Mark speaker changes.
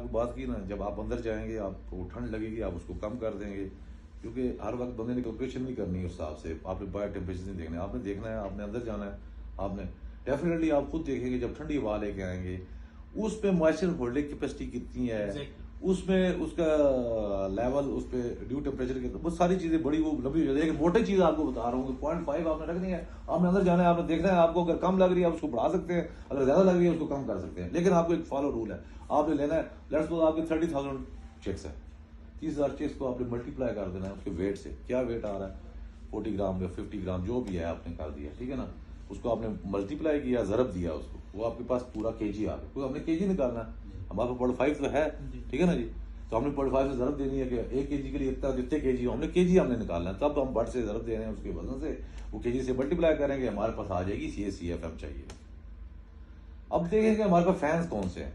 Speaker 1: आपको बात की ना, जब आप अंदर जाएंगे आपको ठंड लगेगी, आप उसको कम कर देंगे, क्योंकि हर वक्त बंदे ने कैलकुलेशन नहीं करनी है उस हिसाब से। आपने बाहर टेम्परेचर नहीं देखना है, आपने देखना है, आपने अंदर जाना है। आपने डेफिनेटली आप खुद देखेंगे जब ठंडी हवा लेके आएंगे, उस पे मॉइस्चर होल्डिंग कैपेसिटी कितनी है, उसमें उसका लेवल, उस पर ड्यू टेम्परेचर के, वो सारी चीजें बड़ी वो लंबी हो जाती है। मोटी चीज आपको बता रहा हूँ, 0.5 आपने रखनी है, आपने अंदर जाना है, आपने देखना है, आपको अगर कम लग रही है आप उसको बढ़ा सकते हैं, अगर ज्यादा लग रही है उसको कम कर सकते हैं, लेकिन आपको एक फॉलो रूल है, आपने लेना है। लेट्स सपोज आपके 30,000 चेक्स है, 30,000 चेक्स को आपने मल्टीप्लाई कर देना है उसके वेट से, क्या वेट आ रहा है, 40 ग्राम या 50 ग्राम जो भी है आपने कर दिया, ठीक है ना, उसको आपने मल्टीप्लाई किया, ज़रब दिया उसको, वो आपके पास पूरा केजी आ गया, क्योंकि हमने केजी निकालना है, हमारे पास 0.5 तो है, ठीक है ना जी, तो हमने 0.5 से ज़रब देनी है कि 1 केजी के लिए इतना, जितने केजी हो हमने केजी हमने निकालना है, तब हम बट से ज़रब दे रहे हैं उसके वजन से, वो केजी से मल्टीप्लाई करेंगे, हमारे पास आ जाएगी CACFM चाहिए। अब देखेंगे हमारे पास फैंस कौन से हैं।